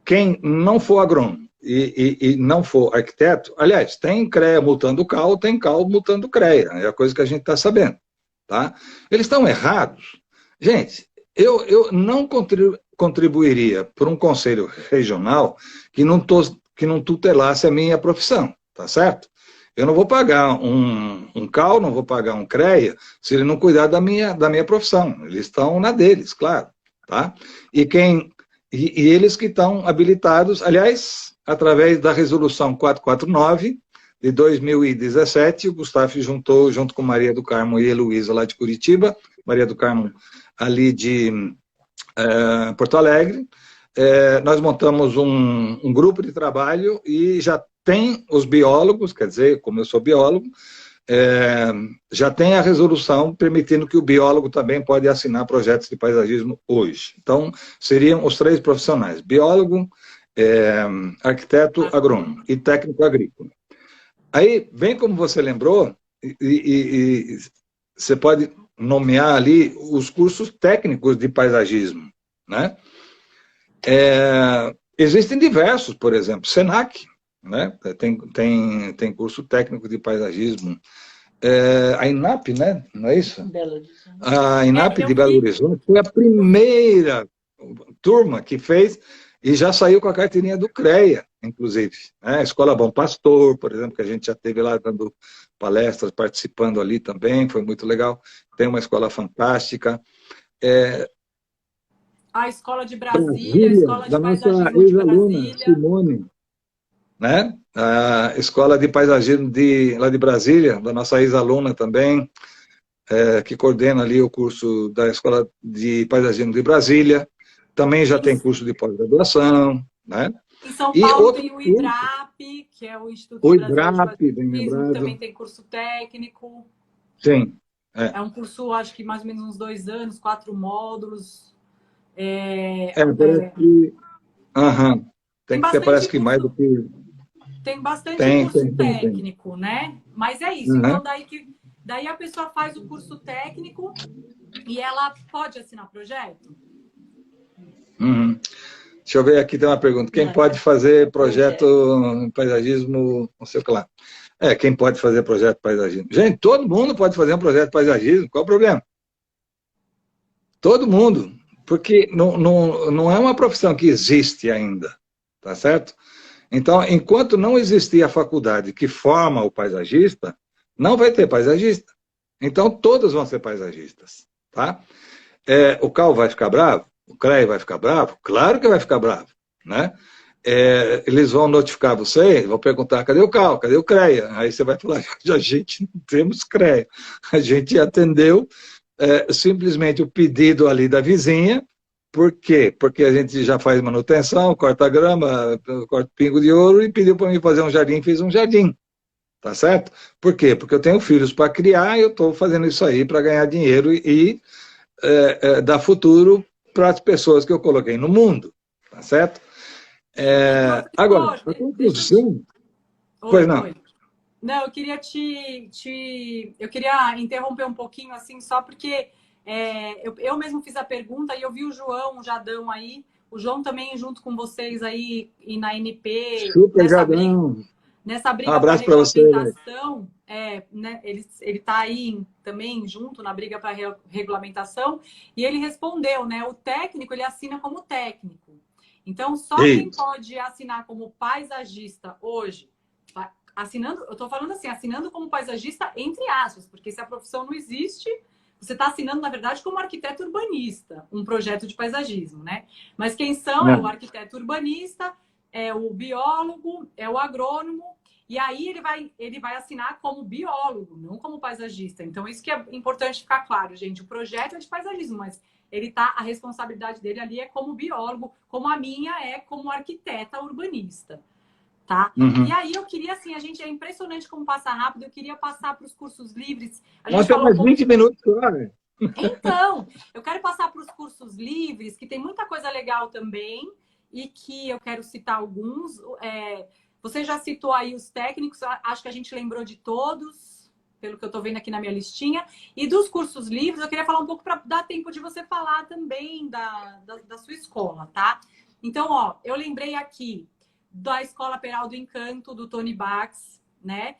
quem não for agrônomo e não for arquiteto, aliás, tem CREA multando o CAU, tem CAU multando o CREA, é a coisa que a gente está sabendo, tá? Eles estão errados. Gente, eu não contribuiria por um conselho regional que não tutelasse a minha profissão, tá certo? Eu não vou pagar um CAU, não vou pagar um CREA, se ele não cuidar da minha profissão. Eles estão na deles, claro, tá? E eles que estão habilitados, aliás, através da resolução 449 de 2017, o Gustavo juntou, junto com Maria do Carmo e Heloísa, lá de Curitiba, Maria do Carmo ali de Porto Alegre, nós montamos um grupo de trabalho e já tem os biólogos, quer dizer, como eu sou biólogo, já tem a resolução permitindo que o biólogo também pode assinar projetos de paisagismo hoje. Então, seriam os 3 profissionais, biólogo, arquiteto agrônomo e técnico agrícola. Aí, bem como você lembrou, e você pode nomear ali os cursos técnicos de paisagismo, né? Existem diversos, por exemplo, SENAC, né? Tem curso técnico de paisagismo, a INAP, né? Não é isso? Belo Horizonte. A INAP Eu de Belo vi. Horizonte foi a primeira turma que fez e já saiu com a carteirinha do CREA, inclusive. Né? A Escola Bom Pastor, por exemplo, que a gente já teve lá dando palestras, participando ali também, foi muito legal. Tem uma escola fantástica. A Escola de Brasília, a Brasília, Escola de da nossa Paisagismo de ex-aluna, Brasília. Simone, né? A Escola de Paisagismo lá de Brasília, da nossa ex-aluna também, que coordena ali o curso da Escola de Paisagismo de Brasília. Também já tem curso de pós-graduação, né? Em São E Paulo outro tem o curso, IBRAP, que é o o Instituto Brasileiro de IBRAP, bem Paisagismo, que também lembrado. tem curso técnico. Sim. É um curso, acho que mais ou menos uns 2 anos, 4 módulos. Parece que... Tem Tem que ter, parece bastante que mais do curso, que... tem bastante Tem, curso tem, tem, tem. técnico, né? Mas é isso. Uhum. Então, daí a pessoa faz o curso técnico e ela pode assinar projeto? Uhum. Deixa eu ver aqui, tem uma pergunta. Quem pode fazer projeto em paisagismo, não sei o que lá. Quem pode fazer projeto de paisagismo? Gente, todo mundo pode fazer um projeto de paisagismo, qual o problema? Todo mundo, porque não é uma profissão que existe ainda, tá certo? Então, enquanto não existir a faculdade que forma o paisagista, não vai ter paisagista. Então, todos vão ser paisagistas, tá? O CAL vai ficar bravo? O CREA vai ficar bravo? Claro que vai ficar bravo, né? Eles vão notificar você, vão perguntar, cadê o CAL, cadê o CREA? Aí você vai falar, a gente não temos CREA. A gente atendeu simplesmente o pedido ali da vizinha. Por quê? Porque a gente já faz manutenção, corta grama, corta pingo de ouro e pediu para mim fazer um jardim, fiz um jardim. Tá certo? Por quê? Porque eu tenho filhos para criar e eu estou fazendo isso aí para ganhar dinheiro e dar futuro para as pessoas que eu coloquei no mundo. Tá certo? Agora, a conclusão... Pois não. Oi. Não, eu queria eu queria interromper um pouquinho, assim, só porque eu mesmo fiz a pergunta e eu vi o João, o Jadão aí, o João também junto com vocês aí e na NP, Super Jadão. nessa briga Um para abraço para você. regulamentação, né, ele está aí também junto na briga para regulamentação, e ele respondeu, né? O técnico, ele assina como técnico. Então, só quem pode assinar como paisagista hoje, assinando, eu estou falando assim, assinando como paisagista entre aspas, porque se a profissão não existe, você está assinando, na verdade, como arquiteto urbanista, um projeto de paisagismo, né? Mas quem são é o arquiteto urbanista, é o biólogo, é o agrônomo, e aí ele vai assinar como biólogo, não como paisagista. Então, isso que é importante ficar claro, gente. O projeto é de paisagismo, mas a responsabilidade dele ali é como biólogo, como a minha é como arquiteta urbanista. Tá? Uhum. E aí eu queria, assim, é impressionante como passa rápido, eu queria passar para os cursos livres. Nós temos mais 20 minutos, claro. Então, eu quero passar para os cursos livres, que tem muita coisa legal também, e que eu quero citar alguns. Você já citou aí os técnicos, acho que a gente lembrou de todos, pelo que eu estou vendo aqui na minha listinha. E dos cursos livres, eu queria falar um pouco para dar tempo de você falar também da sua escola, tá? Então, ó, eu lembrei aqui da Escola Peraldo Encanto, do Tony Bax, né?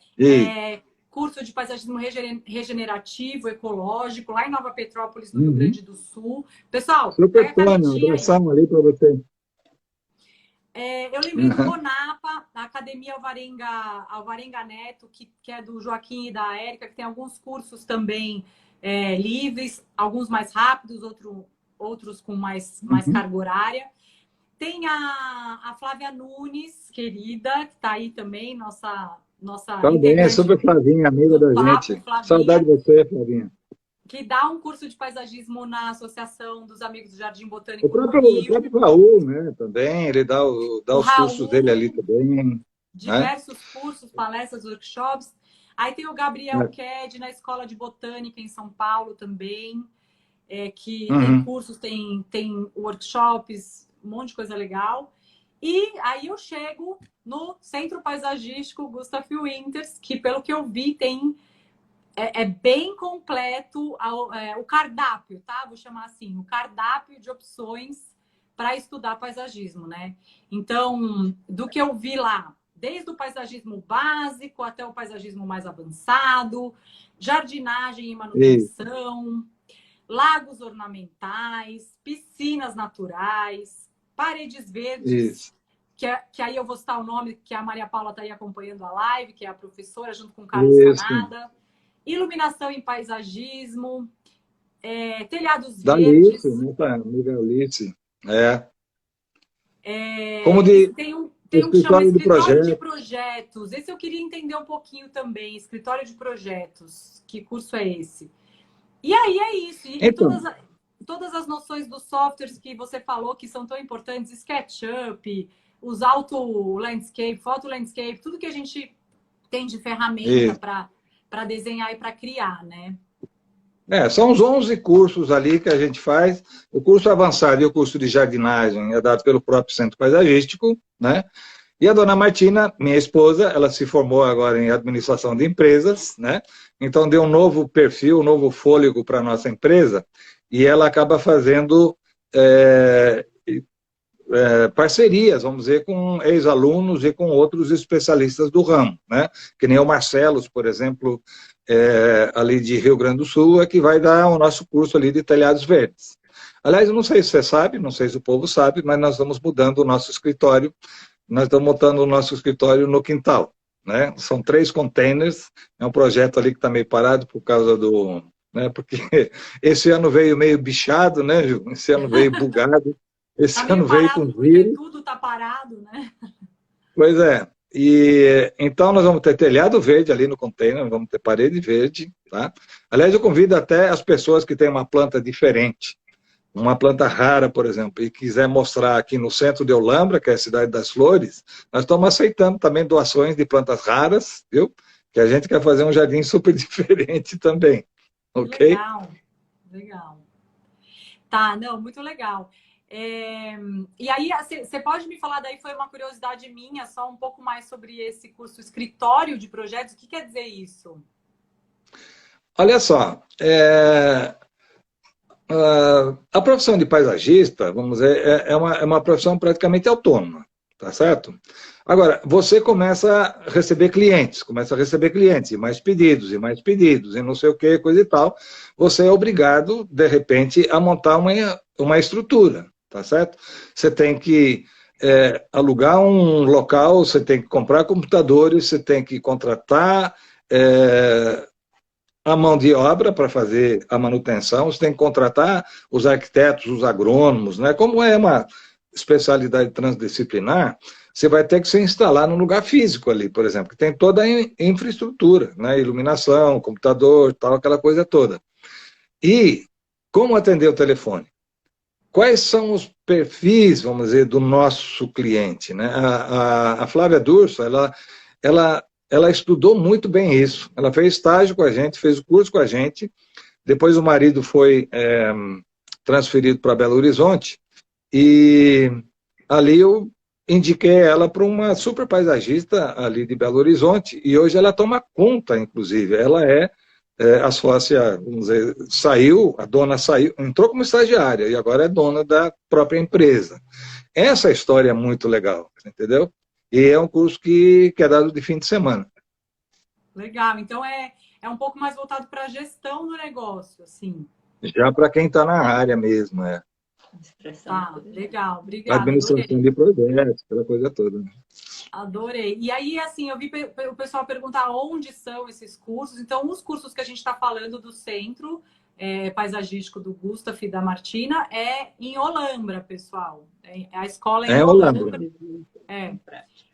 Curso de paisagismo regenerativo, ecológico, lá em Nova Petrópolis, no Rio Grande do Sul. Pessoal, super plano, um abração ali para você. Eu lembrei do Bonapa, da Academia Alvarenga Neto, que é do Joaquim e da Érica, que tem alguns cursos também livres, alguns mais rápidos, outros com mais carga horária. Tem a Flávia Nunes, querida, que está aí também, nossa Também, super Flavinha, amiga da gente. Flavinha, saudade de você, Flavinha. Que dá um curso de paisagismo na Associação dos Amigos do Jardim Botânico o próprio Raul, né, também, ele dá os Raul, cursos dele ali também. Diversos cursos, palestras, workshops. Aí tem o Gabriel Ked, na Escola de Botânica em São Paulo também, que tem cursos, tem workshops, um monte de coisa legal. E aí eu chego no Centro Paisagístico Gustav Winters, que pelo que eu vi é bem completo o cardápio, tá? Vou chamar assim, o cardápio de opções para estudar paisagismo, né? Então, do que eu vi lá, desde o paisagismo básico até o paisagismo mais avançado, jardinagem e manutenção, lagos ornamentais, piscinas naturais, paredes verdes, que aí eu vou citar o nome, que a Maria Paula está aí acompanhando a live, que é a professora, junto com o Carlos Sanada, iluminação em paisagismo, telhados da verdes. Alice, né, tá? Amiga Alice. Como de tem um que chama Escritório de Projetos. Esse eu queria entender um pouquinho também. Escritório de Projetos. Que curso é esse? E aí é isso. E então, todas as noções dos softwares que você falou que são tão importantes, SketchUp, os auto-landscape, foto-landscape, tudo que a gente tem de ferramenta para desenhar e para criar, né? São os 11 cursos ali que a gente faz. O curso avançado e o curso de jardinagem é dado pelo próprio Centro Paisagístico, né? E a dona Martina, minha esposa, ela se formou agora em administração de empresas, né? Então deu um novo perfil, um novo fôlego para a nossa empresa e ela acaba fazendo parcerias, vamos dizer, com ex-alunos e com outros especialistas do ramo, né? Que nem o Marcelos, por exemplo, ali de Rio Grande do Sul, é que vai dar o nosso curso ali de telhados verdes. Aliás, eu não sei se você sabe, não sei se o povo sabe, mas nós estamos mudando o nosso escritório, nós estamos montando o nosso escritório no quintal, né? São 3 containers, é um projeto ali que está meio parado por causa do... né? Porque esse ano veio meio bichado, né, Ju? Esse ano veio bugado. Esse ano veio com porque tudo está parado, né? Pois é. E então nós vamos ter telhado verde ali no container, vamos ter parede verde, tá? Aliás, eu convido até as pessoas que têm uma planta diferente, uma planta rara, por exemplo, e quiser mostrar aqui no centro de Olambra, que é a cidade das flores, nós estamos aceitando também doações de plantas raras, viu? Que a gente quer fazer um jardim super diferente também, ok? Legal, legal. Tá, não, muito legal. E aí, você pode me falar, daí foi uma curiosidade minha, só um pouco mais sobre esse curso Escritório de Projetos. O que quer dizer isso? Olha só, a profissão de paisagista, vamos dizer, é uma profissão praticamente autônoma, tá certo? Agora, você começa a receber clientes, e mais pedidos, e não sei o que, coisa e tal. Você é obrigado, de repente, a montar uma estrutura, tá certo? Você tem que alugar um local, você tem que comprar computadores, você tem que contratar a mão de obra para fazer a manutenção, você tem que contratar os arquitetos, os agrônomos, né? Como é uma especialidade transdisciplinar, você vai ter que se instalar num lugar físico ali, por exemplo, que tem toda a infraestrutura, né? Iluminação, computador, tal, aquela coisa toda. E como atender o telefone? Quais são os perfis, vamos dizer, do nosso cliente, né? A Flávia Durso, ela estudou muito bem isso. Ela fez estágio com a gente, fez o curso com a gente. Depois o marido foi transferido para Belo Horizonte e ali eu indiquei ela para uma super paisagista ali de Belo Horizonte e hoje ela toma conta, inclusive. Ela a sócia, vamos dizer, a dona saiu, entrou como estagiária e agora é dona da própria empresa. Essa história é muito legal, entendeu? E é um curso que é dado de fim de semana. Legal. Então, é um pouco mais voltado para a gestão do negócio, assim. Já para quem está na área mesmo, Tá, legal. Obrigada, administração adorei. de projetos, aquela coisa toda. Né? Adorei. E aí, assim, eu vi o pessoal perguntar onde são esses cursos. Então, os cursos que a gente está falando do Centro Paisagístico do Gustaf e da Martina é em Olambra, pessoal. A escola é em Olambra.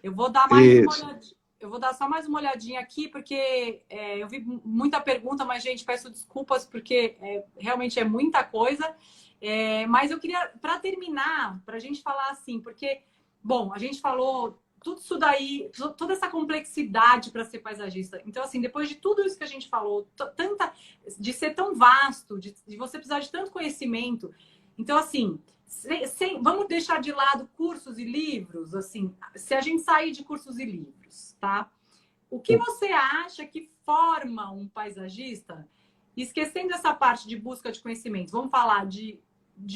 Eu vou dar mais uma olhadinha. Eu vou dar só mais uma olhadinha aqui, porque eu vi muita pergunta, mas, gente, peço desculpas, porque realmente é muita coisa. Mas eu queria, para terminar, para a gente falar assim, porque, bom, a gente falou tudo isso daí, toda essa complexidade para ser paisagista. Então, assim, depois de tudo isso que a gente falou, de ser tão vasto, de você precisar de tanto conhecimento. Então, assim, vamos deixar de lado cursos e livros, assim, se a gente sair de cursos e livros, tá? O que você acha que forma um paisagista? Esquecendo essa parte de busca de conhecimento, vamos falar de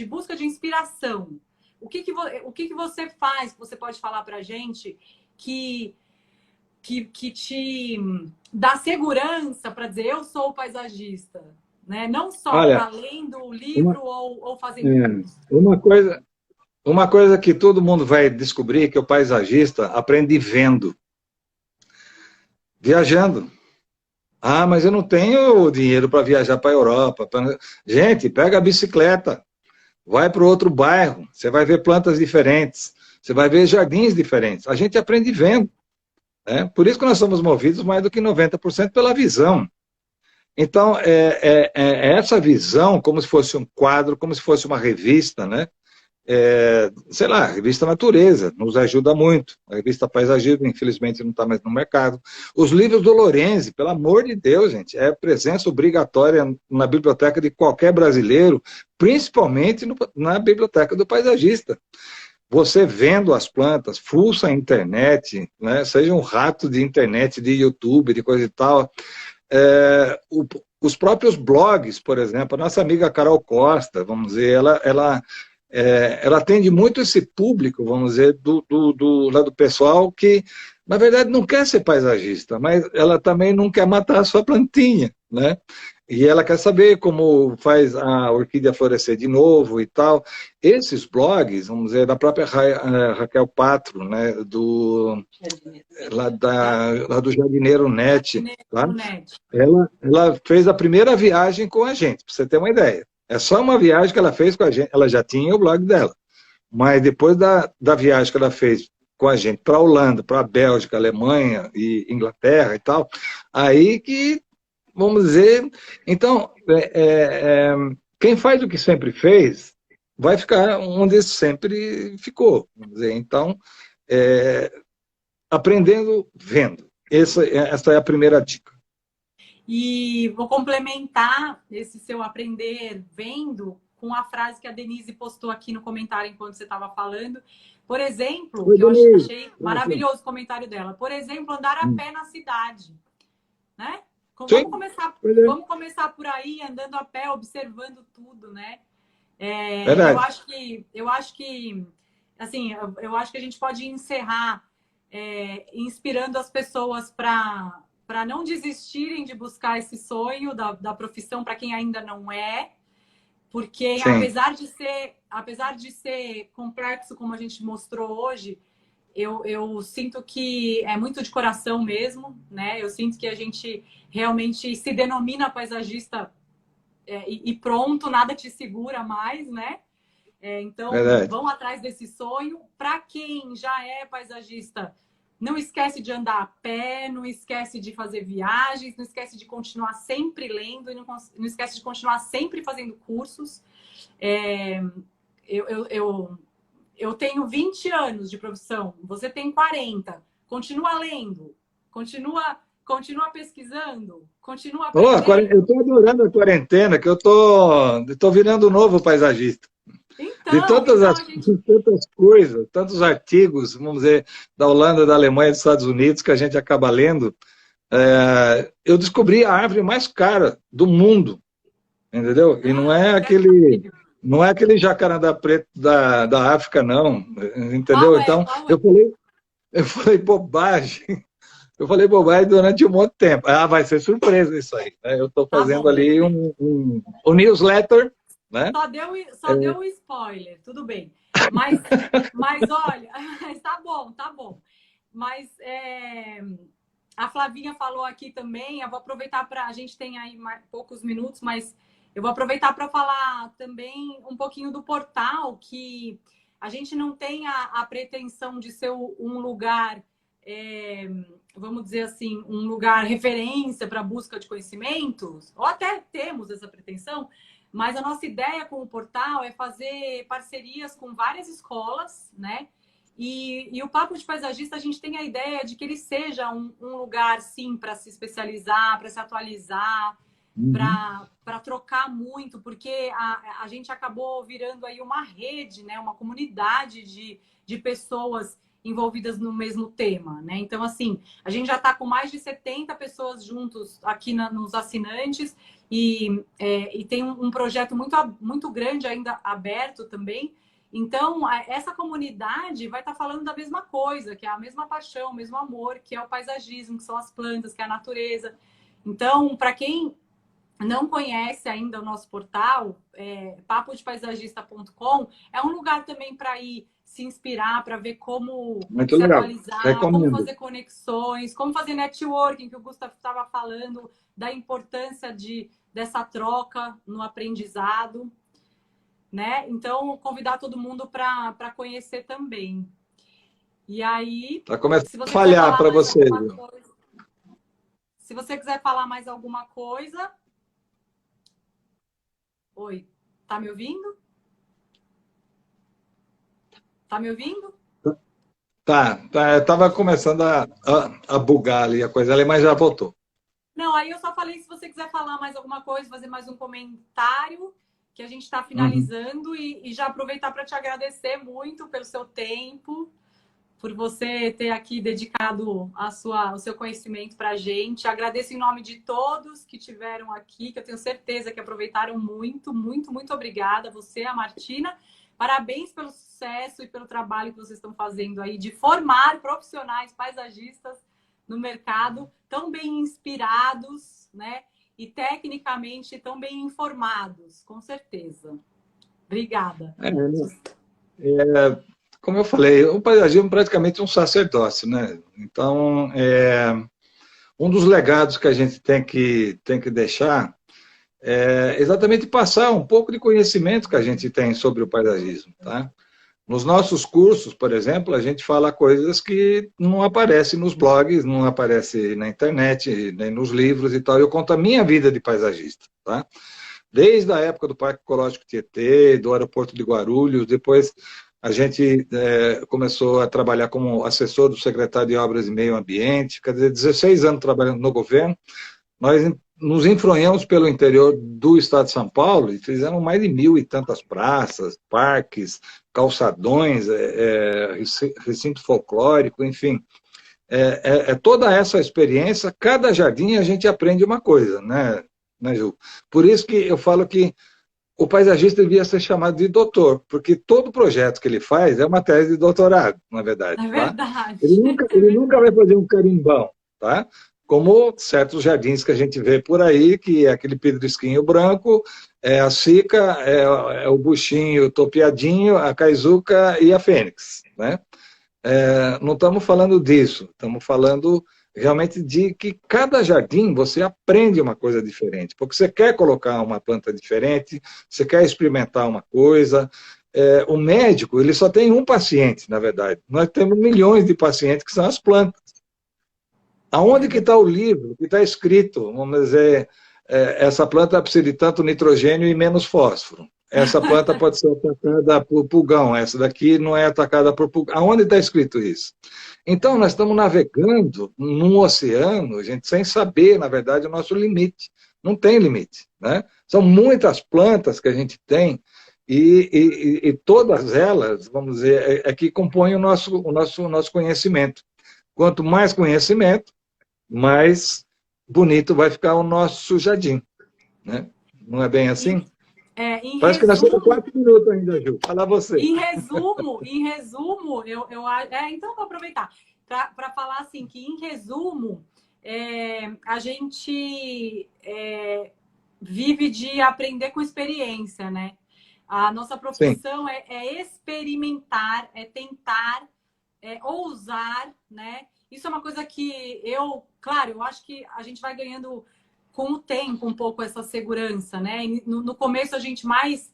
busca de inspiração. O que você faz, que você pode falar para a gente, que que te dá segurança para dizer eu sou paisagista, né? Não só Olha, para lendo o livro uma, ou fazendo é, curso. uma coisa que todo mundo vai descobrir é que o paisagista aprende vendo, viajando. Ah, mas eu não tenho dinheiro para viajar para a Europa. Gente, pega a bicicleta, vai para outro bairro, você vai ver plantas diferentes, você vai ver jardins diferentes. A gente aprende vendo, né? Por isso que nós somos movidos mais do que 90% pela visão. Então, é essa visão, como se fosse um quadro, como se fosse uma revista, né? Sei lá, a revista Natureza nos ajuda muito. A revista Paisagismo, infelizmente, não está mais no mercado. Os livros do Lorenzi, pelo amor de Deus, gente, é presença obrigatória na biblioteca de qualquer brasileiro, principalmente na biblioteca do paisagista. Você vendo as plantas, fuça a internet, né? Seja um rato de internet, de YouTube, de coisa e tal. Os próprios blogs, por exemplo, a nossa amiga Carol Costa, vamos dizer, ela atende muito esse público, vamos dizer, do pessoal que, na verdade, não quer ser paisagista, mas ela também não quer matar a sua plantinha, né? E ela quer saber como faz a orquídea florescer de novo e tal. Esses blogs, vamos dizer, da própria Raquel Patro, né, lá do Jardineiro Net, tá? Ela fez a primeira viagem com a gente, para você ter uma ideia. É só uma viagem que ela fez com a gente, ela já tinha o blog dela. Mas depois da viagem que ela fez com a gente para a Holanda, para a Bélgica, Alemanha e Inglaterra e tal, aí que, vamos dizer, então, quem faz o que sempre fez, vai ficar onde sempre ficou, vamos dizer. Então, aprendendo vendo. Essa é a primeira dica. E vou complementar esse seu aprender vendo com a frase que a Denise postou aqui no comentário enquanto você estava falando. Por exemplo, Oi, que eu Denise. achei maravilhoso o comentário dela. Por exemplo, andar a pé na cidade, né? Sim. Vamos começar por aí, andando a pé, observando tudo, né? Eu acho que, assim, eu acho que a gente pode encerrar inspirando as pessoas para não desistirem de buscar esse sonho da profissão para quem ainda não é, porque apesar de ser complexo, como a gente mostrou hoje, eu sinto que é muito de coração mesmo, né? Eu sinto que a gente realmente se denomina paisagista e pronto, nada te segura mais, né? Então, vão atrás desse sonho. Para quem já é paisagista, não esquece de andar a pé, não esquece de fazer viagens, não esquece de continuar sempre lendo e não esquece de continuar sempre fazendo cursos. Eu tenho 20 anos de profissão, você tem 40. Continua lendo, continua pesquisando, continua aprendendo. Eu estou adorando a quarentena, que eu tô virando um novo paisagista. Então, de tantas coisas, tantos artigos, vamos dizer, da Holanda, da Alemanha, dos Estados Unidos, que a gente acaba lendo, eu descobri a árvore mais cara do mundo, entendeu? E não é aquele jacarandá preto da África, não, entendeu? Então, eu falei bobagem. Eu falei bobagem durante um monte de tempo. Ah, vai ser surpresa isso aí, né? Eu estou fazendo ali um newsletter, né? Só deu um spoiler, tudo bem. Mas olha, tá bom. Mas a Flavinha falou aqui também, eu vou aproveitar para... A gente tem aí poucos minutos, mas eu vou aproveitar para falar também um pouquinho do portal, que a gente não tem a pretensão de ser um lugar... vamos dizer assim, um lugar referência para a busca de conhecimentos, ou até temos essa pretensão, mas a nossa ideia com o portal é fazer parcerias com várias escolas, né? E o Papo de Paisagista, a gente tem a ideia de que ele seja um lugar, sim, para se especializar, para se atualizar, para trocar muito, porque a gente acabou virando aí uma rede, né? Uma comunidade de pessoas envolvidas no mesmo tema, né? Então, assim, a gente já está com mais de 70 pessoas juntos aqui nos assinantes e tem um projeto muito grande ainda aberto também. Então, essa comunidade vai estar falando da mesma coisa, que é a mesma paixão, o mesmo amor, que é o paisagismo, que são as plantas, que é a natureza. Então, para quem não conhece ainda o nosso portal, papodepaisagista.com, é um lugar também para ir se inspirar, para ver como Muito se legal. atualizar, como Recomendo. fazer conexões, como fazer networking, que o Gustavo estava falando, da importância dessa troca no aprendizado, né? Então, convidar todo mundo para conhecer também. E aí, Está começando se a você quiser falhar falar para mais você. alguma coisa, se você quiser falar mais alguma coisa, oi, tá me ouvindo? Tá me ouvindo? Tá, estava começando a bugar ali a coisa ali, mas já voltou. Não, aí eu só falei se você quiser falar mais alguma coisa, fazer mais um comentário, que a gente está Uhum. finalizando, e já aproveitar para te agradecer muito pelo seu tempo, por você ter aqui dedicado o seu conhecimento para a gente. Agradeço em nome de todos que tiveram aqui, que eu tenho certeza que aproveitaram muito, muito, muito obrigada. Você, a Martina. Parabéns pelo sucesso e pelo trabalho que vocês estão fazendo aí de formar profissionais paisagistas no mercado, tão bem inspirados, né? E tecnicamente tão bem informados, com certeza. Obrigada. Como eu falei, o paisagismo é praticamente um sacerdócio, né? Então, um dos legados que a gente tem que deixar é exatamente passar um pouco de conhecimento que a gente tem sobre o paisagismo, tá? Nos nossos cursos, por exemplo, a gente fala coisas que não aparecem nos blogs, não aparecem na internet, nem nos livros e tal. Eu conto a minha vida de paisagista, tá? Desde a época do Parque Ecológico Tietê, do aeroporto de Guarulhos, depois a gente começou a trabalhar como assessor do secretário de Obras e Meio Ambiente, quer dizer, 16 anos trabalhando no governo. Nós nos enfronhamos pelo interior do estado de São Paulo e fizemos mais de 1.000 e tantas praças, parques, calçadões, recinto folclórico, enfim. Toda essa experiência, cada jardim a gente aprende uma coisa, né, Ju? Por isso que eu falo que o paisagista devia ser chamado de doutor, porque todo projeto que ele faz é uma tese de doutorado, na verdade, É tá? verdade. Ele nunca vai fazer um carimbão, tá? Como certos jardins que a gente vê por aí, que é aquele pedrisquinho branco, é a cica, é o buchinho topeadinho, a caizuca e a fênix, né? Não estamos falando disso, estamos falando realmente de que cada jardim você aprende uma coisa diferente, porque você quer colocar uma planta diferente, você quer experimentar uma coisa. O médico, ele só tem um paciente, na verdade. Nós temos milhões de pacientes que são as plantas. Aonde que está o livro que está escrito, vamos dizer, essa planta precisa de tanto nitrogênio e menos fósforo? Essa planta pode ser atacada por pulgão, essa daqui não é atacada por pulgão. Aonde está escrito isso? Então, nós estamos navegando num oceano, gente, sem saber, na verdade, o nosso limite. Não tem limite, né? São muitas plantas que a gente tem e todas elas, vamos dizer, que compõem o nosso conhecimento. Quanto mais conhecimento, mais bonito vai ficar o nosso jardim, né? Não é bem assim? Em Parece que nós temos resumo, 4 minutos ainda, Ju. Fala você. então vou aproveitar para falar assim que em resumo a gente vive de aprender com experiência, né? A nossa Sim, profissão é experimentar, é tentar, é ousar, né? Isso é uma coisa que claro, eu acho que a gente vai ganhando com o tempo um pouco essa segurança, né? E no começo a gente mais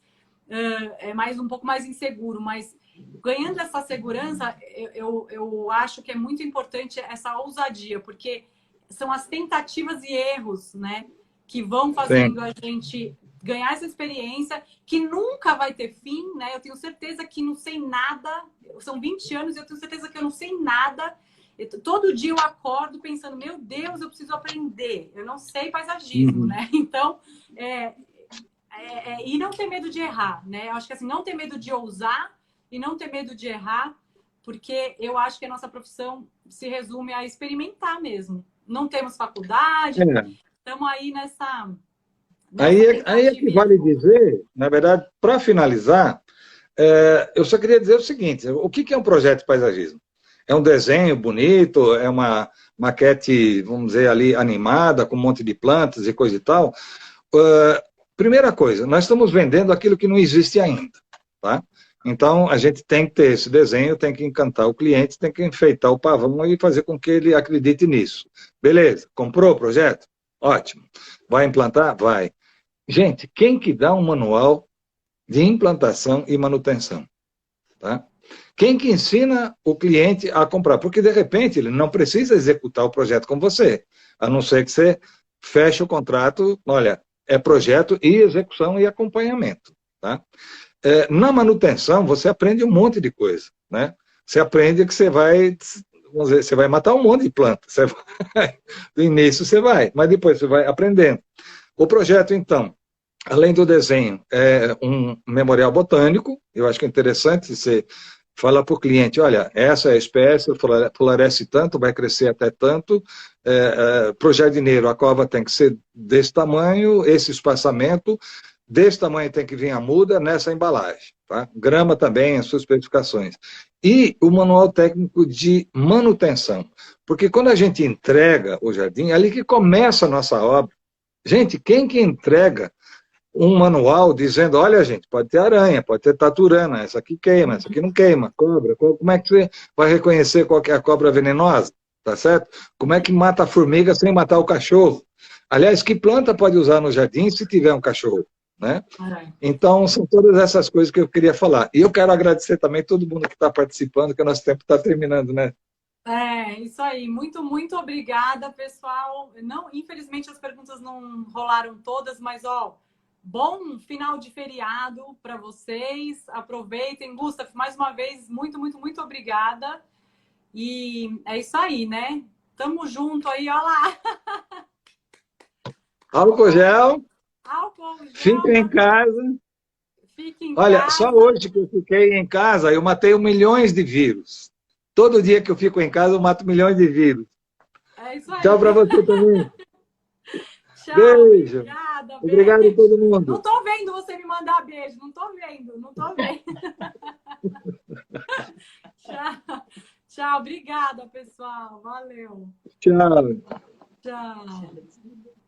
um pouco mais inseguro, mas ganhando essa segurança, eu acho que é muito importante essa ousadia, porque são as tentativas e erros, né, que vão sim. fazendo a gente ganhar essa experiência, que nunca vai ter fim, né? Eu tenho certeza que não sei nada, são 20 anos e eu tenho certeza que eu não sei nada. Todo dia eu acordo pensando, meu Deus, eu preciso aprender. Eu não sei paisagismo, Uhum. né? Então, e não ter medo de errar, né? Eu acho que assim, não ter medo de ousar e não ter medo de errar, porque eu acho que a nossa profissão se resume a experimentar mesmo. Não temos faculdade, estamos aí nessa Aí é tentativa que e vale erro. dizer, na verdade, para finalizar, eu só queria dizer o seguinte, o que é um projeto de paisagismo? É um desenho bonito, é uma maquete, vamos dizer ali, animada, com um monte de plantas e coisa e tal. Primeira coisa, nós estamos vendendo aquilo que não existe ainda, tá? Então, a gente tem que ter esse desenho, tem que encantar o cliente, tem que enfeitar o pavão e fazer com que ele acredite nisso. Beleza, comprou o projeto? Ótimo. Vai implantar? Vai. Gente, quem que dá um manual de implantação e manutenção? Tá? Quem que ensina o cliente a comprar? Porque, de repente, ele não precisa executar o projeto com você, a não ser que você feche o contrato, olha, é projeto e execução e acompanhamento. Tá? Na manutenção, você aprende um monte de coisa. Né? Você aprende que você vai, vamos dizer, você vai matar um monte de planta. Você vai, do início você vai, mas depois você vai aprendendo. O projeto, então, além do desenho, é um memorial botânico. Eu acho que é interessante você falar para o cliente, olha, essa é a espécie, floresce tanto, vai crescer até tanto, para o jardineiro a cova tem que ser desse tamanho, esse espaçamento, desse tamanho tem que vir a muda nessa embalagem. Tá? Grama também, as suas especificações. E o manual técnico de manutenção, porque quando a gente entrega o jardim, é ali que começa a nossa obra. Gente, quem que entrega um manual dizendo, olha, gente, pode ter aranha, pode ter taturana, essa aqui queima, essa aqui não queima, cobra. Como é que você vai reconhecer qual que é a cobra venenosa? Tá certo? Como é que mata a formiga sem matar o cachorro? Aliás, que planta pode usar no jardim se tiver um cachorro? Né? Então, são todas essas coisas que eu queria falar. E eu quero agradecer também todo mundo que está participando, que o nosso tempo está terminando, né? Isso aí. Muito, muito obrigada, pessoal. Não, infelizmente, as perguntas não rolaram todas, mas, bom final de feriado para vocês. Aproveitem. Gustavo, mais uma vez, muito, muito, muito obrigada. E é isso aí, né? Tamo junto aí, olha lá. Álcool gel. Álcool gel. Fica em casa. Fique em Olha, casa. só hoje que eu fiquei em casa, eu matei milhões de vírus. Todo dia que eu fico em casa, eu mato milhões de vírus. É isso aí. Tchau para você também. Tchau, beijo. obrigada. Obrigado a todo mundo. Não tô vendo você me mandar beijo. Não tô vendo. Tchau. Tchau. Obrigada, pessoal. Valeu. Tchau. Tchau.